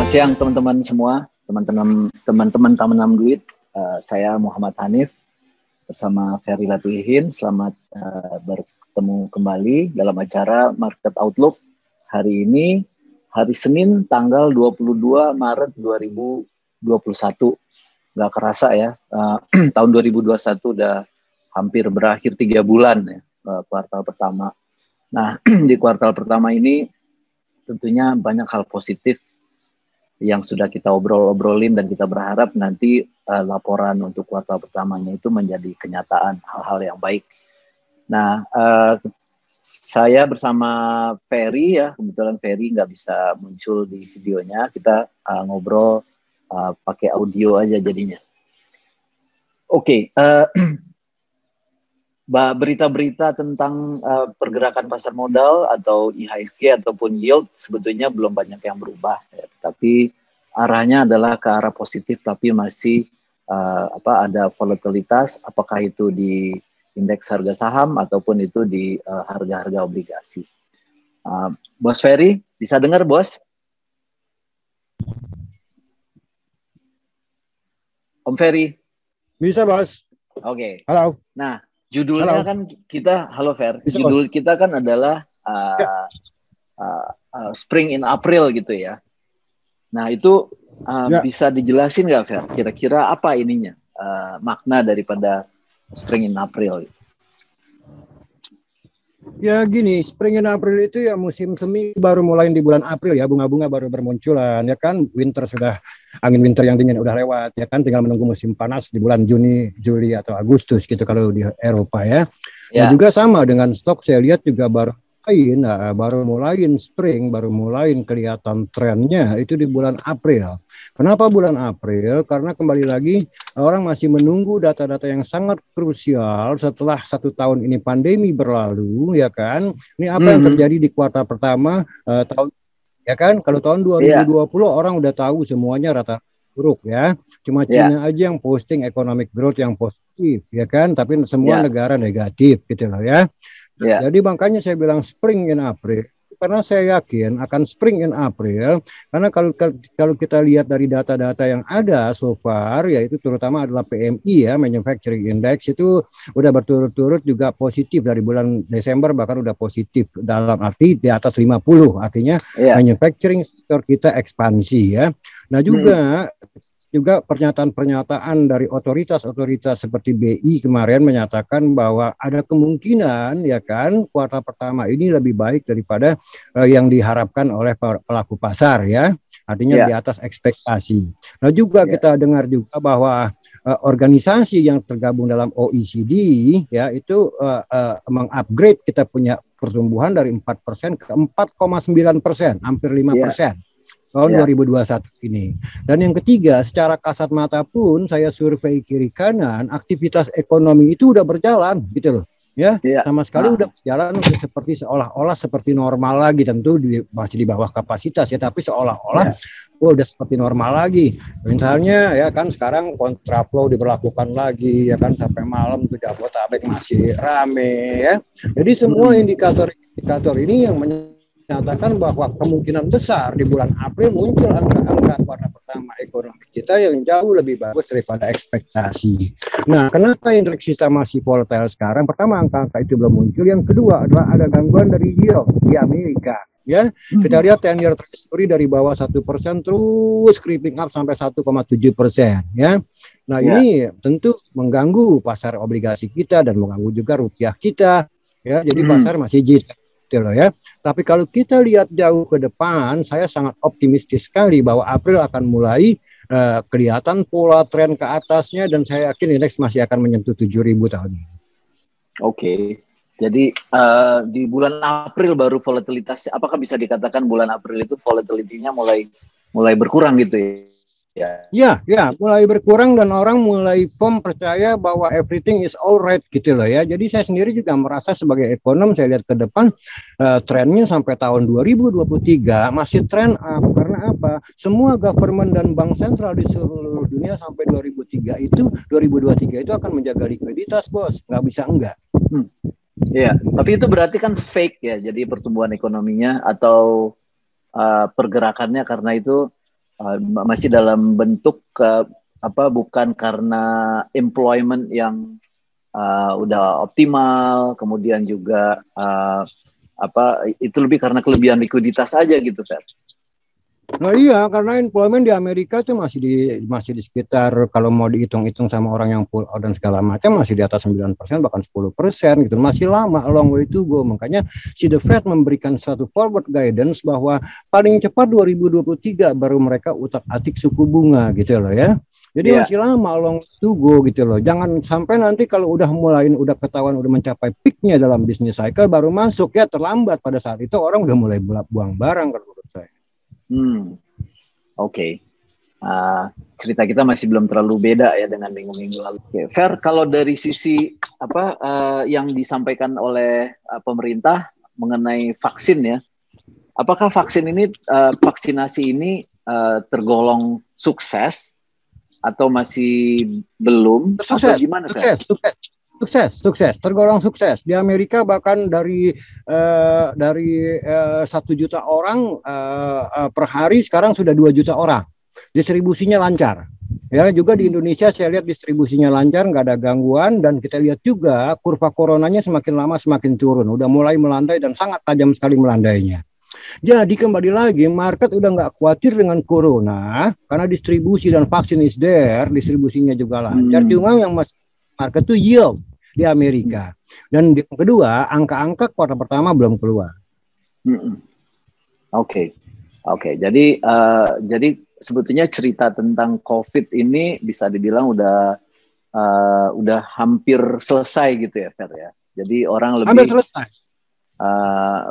Selamat siang teman-teman semua, teman-teman Taman Duit. Saya Muhammad Hanif bersama Ferry Latihin. Selamat bertemu kembali dalam acara Market Outlook hari ini, hari Senin tanggal 22 Maret 2021. Nggak kerasa ya, tahun 2021 udah hampir berakhir 3 bulan ya, kuartal pertama. Nah, di kuartal pertama ini tentunya banyak hal positif yang sudah kita obrolin dan kita berharap nanti laporan untuk kuartal pertamanya itu menjadi kenyataan hal-hal yang baik. Nah, saya bersama Ferry ya, kebetulan Ferry nggak bisa muncul di videonya, kita ngobrol pakai audio aja jadinya. Oke, berita-berita tentang pergerakan pasar modal atau IHSG ataupun yield sebetulnya belum banyak yang berubah, ya. Tapi arahnya adalah ke arah positif, tapi masih ada volatilitas, apakah itu di indeks harga saham ataupun itu di harga-harga obligasi. Bos Ferry, bisa dengar Bos? Om Ferry? Bisa Bos. Oke. Halo. Nah, judulnya kan kita, halo Fer, judul kita kan adalah Spring in April gitu ya. Nah itu bisa dijelasin nggak Fer? Kira-kira apa ininya makna daripada Spring in April? Ya gini, Spring in April itu ya musim semi baru mulai di bulan April ya, bunga-bunga baru bermunculan ya kan, winter sudah, angin winter yang dingin udah lewat ya kan, tinggal menunggu musim panas di bulan Juni, Juli atau Agustus gitu kalau di Eropa ya. Nah juga sama dengan stok, saya lihat juga baru mulai spring, baru mulai kelihatan trennya itu di bulan April. Kenapa bulan April? Karena kembali lagi orang masih menunggu data-data yang sangat krusial setelah 1 tahun ini pandemi berlalu ya kan. Ini apa yang terjadi di kuartal pertama tahun ya kan. Kalau tahun 2020 orang udah tahu semuanya rata buruk ya. Cuma Cina aja yang posting economic growth yang positif ya kan, tapi semua negara negatif gitu loh ya. Jadi makanya saya bilang Spring in April, karena saya yakin akan Spring in April, karena kalau kita lihat dari data-data yang ada so far, yaitu terutama adalah PMI ya, Manufacturing Index, itu udah berturut-turut juga positif dari bulan Desember, bahkan udah positif dalam arti di atas 50, artinya manufacturing sektor kita ekspansi ya. Nah juga pernyataan-pernyataan dari otoritas-otoritas seperti BI kemarin menyatakan bahwa ada kemungkinan ya kan kuartal pertama ini lebih baik daripada yang diharapkan oleh pelaku pasar ya, artinya di atas ekspektasi. Nah juga kita dengar juga bahwa organisasi yang tergabung dalam OECD ya itu mengupgrade kita punya pertumbuhan dari 4% ke 4,9%, hampir 5%. Tahun 2021 ini. Dan yang ketiga, secara kasat mata pun saya survei kiri kanan, aktivitas ekonomi itu udah berjalan gitu loh. Ya, sama sekali udah berjalan seperti seolah-olah seperti normal lagi, tentu masih di bawah kapasitas ya, tapi seolah-olah udah seperti normal lagi. Misalnya ya kan sekarang kontraflow diberlakukan lagi ya kan, sampai malam tuh Jabodetabek masih rame ya. Jadi semua indikator ini yang menyatakan bahwa kemungkinan besar di bulan April muncul angka-angka kuartal pertama ekonomi kita yang jauh lebih bagus daripada ekspektasi. Nah, kenapa indeks kita masih volatile sekarang? Pertama, angka-angka itu belum muncul. Yang kedua adalah ada gangguan dari yield di Amerika. Ya, kita lihat 10-year Treasury dari bawah 1% terus creeping up sampai 1,7% ya. Nah, ini tentu mengganggu pasar obligasi kita dan mengganggu juga rupiah kita ya. Jadi pasar masih jit. Ya. Tapi kalau kita lihat jauh ke depan, saya sangat optimistis sekali bahwa April akan mulai kelihatan pola tren ke atasnya, dan saya yakin indeks masih akan menyentuh 7.000 tahun ini. Oke. Jadi di bulan April baru volatilitas, apakah bisa dikatakan bulan April itu volatility-nya mulai berkurang gitu ya? Ya, mulai berkurang dan orang mulai firm percaya bahwa everything is alright gitu loh ya. Jadi saya sendiri juga merasa sebagai ekonom, saya lihat ke depan trennya sampai tahun 2023 masih tren up. Karena apa? Semua government dan bank sentral di seluruh dunia sampai 2023 itu akan menjaga likuiditas, Bos. Nggak bisa enggak. Iya, tapi itu berarti kan fake ya. Jadi pertumbuhan ekonominya atau pergerakannya, karena itu masih dalam bentuk bukan karena employment yang udah optimal, kemudian juga itu lebih karena kelebihan likuiditas aja gitu, Fer. Nah iya, karena employment di Amerika itu masih di sekitar, kalau mau dihitung-hitung sama orang yang pull out dan segala macam, masih di atas 9%, bahkan 10% gitu. Masih lama, a long way to go. Makanya si The Fed memberikan satu forward guidance bahwa paling cepat 2023 baru mereka utak-atik suku bunga gitu loh ya. Jadi masih lama, a long way to go gitu loh. Jangan sampai nanti kalau udah ketahuan udah mencapai peaknya dalam bisnis cycle baru masuk, ya terlambat. Pada saat itu orang udah mulai buang barang kalau menurut saya. Oke. Cerita kita masih belum terlalu beda ya dengan minggu-minggu lalu. Fer, kalau dari sisi yang disampaikan oleh pemerintah mengenai vaksin ya, apakah vaksinasi ini tergolong sukses atau masih belum? Sukses, atau gimana? Sukses, tergolong sukses. Di Amerika bahkan dari 1 juta orang per hari sekarang sudah 2 juta orang. Distribusinya lancar. Ya, juga di Indonesia saya lihat distribusinya lancar, nggak ada gangguan, dan kita lihat juga kurva coronanya semakin lama semakin turun. Udah mulai melandai dan sangat tajam sekali melandainya. Jadi kembali lagi, market udah nggak khawatir dengan corona karena distribusi dan vaksin is there, distribusinya juga lancar. Cuma yang market itu yield di Amerika. Dan yang kedua, angka-angka kuartal pertama belum keluar. Oke. Jadi sebetulnya cerita tentang COVID ini bisa dibilang udah hampir selesai gitu ya, Fer ya. Jadi orang lebih hampir selesai.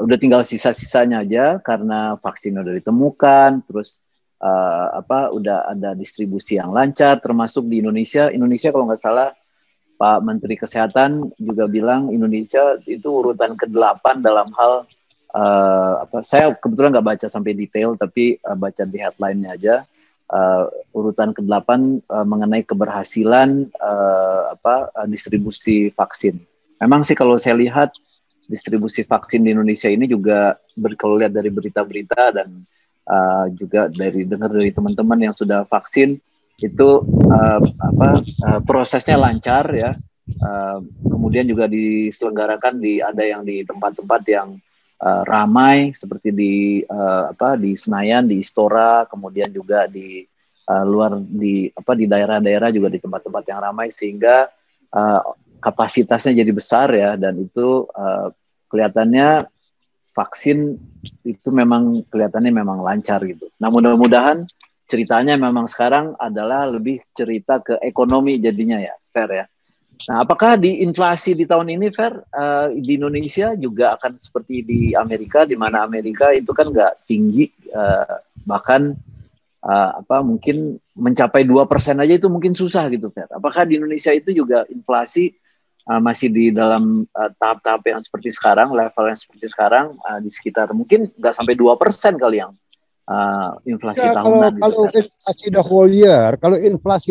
Udah tinggal sisa-sisanya aja karena vaksin udah ditemukan, terus udah ada distribusi yang lancar, termasuk di Indonesia. Indonesia kalau nggak salah Pak Menteri Kesehatan juga bilang Indonesia itu urutan ke-8 dalam hal saya kebetulan nggak baca sampai detail, tapi baca di headline-nya aja, urutan ke-8 mengenai keberhasilan distribusi vaksin. Memang sih kalau saya lihat distribusi vaksin di Indonesia ini juga kalau lihat dari berita-berita dan juga dengar dari teman-teman yang sudah vaksin itu prosesnya lancar ya. Kemudian juga diselenggarakan ada yang di tempat-tempat yang ramai seperti di Senayan, di Istora, kemudian juga di luar di daerah-daerah juga di tempat-tempat yang ramai, sehingga kapasitasnya jadi besar ya, dan itu kelihatannya vaksin itu kelihatannya memang lancar gitu. Nah, mudah-mudahan ceritanya memang sekarang adalah lebih cerita ke ekonomi jadinya ya, Fer ya. Nah, apakah di inflasi di tahun ini, Fer, di Indonesia juga akan seperti di Amerika, di mana Amerika itu kan nggak tinggi, bahkan mungkin mencapai 2% aja itu mungkin susah gitu, Fer. Apakah di Indonesia itu juga inflasi masih di dalam tahap-tahap yang seperti sekarang, level yang seperti sekarang, di sekitar mungkin nggak sampai 2% kali yang inflasi tahunan. Kalau inflasi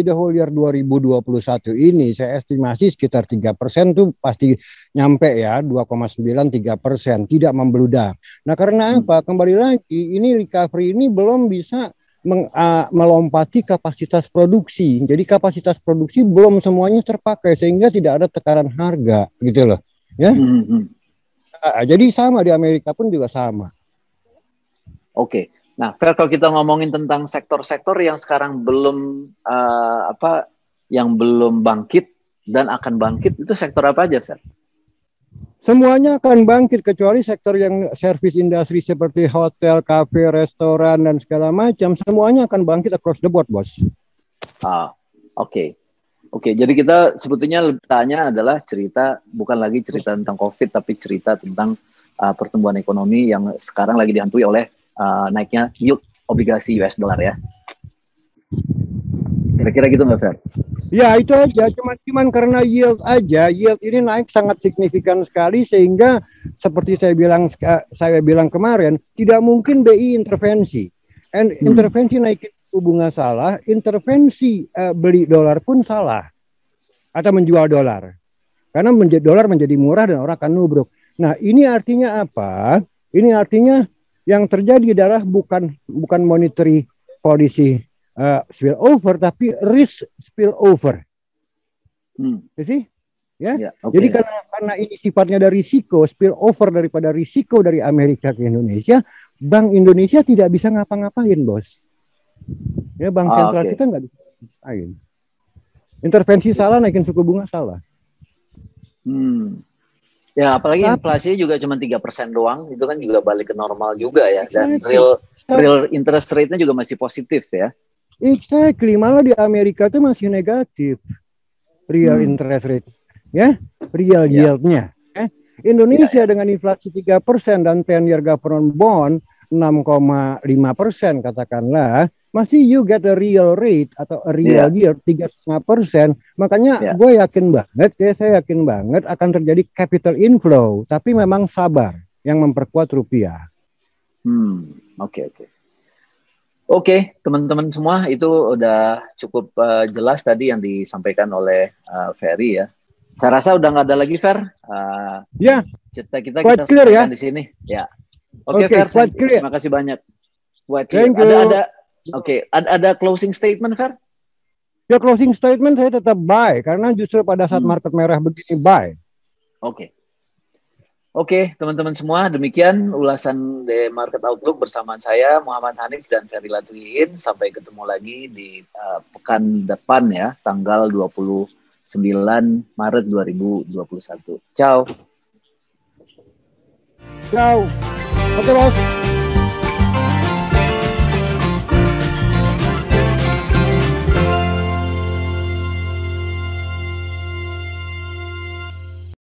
the whole year 2021 ini saya estimasi sekitar 3% tuh pasti nyampe ya, 2,93%, tidak membludak. Nah, karena apa? Kembali lagi, ini recovery ini belum bisa melompati kapasitas produksi. Jadi kapasitas produksi belum semuanya terpakai, sehingga tidak ada tekanan harga gitu loh ya. Jadi sama di Amerika pun juga sama. Oke. Nah, Fer, kalau kita ngomongin tentang sektor-sektor yang sekarang belum yang belum bangkit dan akan bangkit, itu sektor apa aja, Fer? Semuanya akan bangkit kecuali sektor yang service industri seperti hotel, kafe, restoran dan segala macam. Semuanya akan bangkit across the board, Bos. Oke. Jadi kita sebetulnya tanya adalah bukan lagi cerita tentang COVID, tapi cerita tentang pertumbuhan ekonomi yang sekarang lagi dihantui oleh naiknya yield obligasi US dollar ya. Kira-kira gitu Mbak Fer? Ya itu aja, cuman karena yield ini naik sangat signifikan sekali, sehingga seperti saya bilang kemarin, tidak mungkin BI intervensi. Intervensi naikin suku bunga salah, intervensi beli dolar pun salah atau menjual dolar. Karena dolar menjadi murah dan orang akan nubruk. Nah, ini artinya apa? Ini artinya yang terjadi adalah bukan monetary policy spill over, tapi risk spill over. You see? Ya. Okay. Jadi karena ini sifatnya dari risiko, spill over daripada risiko dari Amerika ke Indonesia, Bank Indonesia tidak bisa ngapa-ngapain, Bos. Ya, Bank Sentral kita nggak bisa ngapain. Intervensi salah, naikin suku bunga salah. Ya, apalagi inflasinya juga cuma 3% doang, itu kan juga balik ke normal juga ya. Dan real interest rate-nya juga masih positif ya. Exactly, malah di Amerika itu masih negatif real interest rate, ya, real yield-nya. Indonesia dengan inflasi 3% dan 10-year government bond 6,5% katakanlah, masih you get a real rate atau a real yield 3,5%. Makanya gue yakin banget, saya yakin banget akan terjadi capital inflow, tapi memang sabar yang memperkuat rupiah. Oke, teman-teman semua, itu udah cukup jelas tadi yang disampaikan oleh Ferry ya. Saya rasa udah nggak ada lagi, Fer. Cerita kita selesaikan di sini. Ya. Oke, Fer. Terima kasih banyak. Ada closing statement, Fer? Ya, closing statement saya tetap buy karena justru pada saat market merah begini buy. Oke, teman-teman semua, demikian ulasan The Market Outlook bersama saya, Muhammad Hanif dan Ferry Latuhihin. Sampai ketemu lagi di pekan depan ya, tanggal 29 Maret 2021. Ciao. Ciao. Oke, Bos.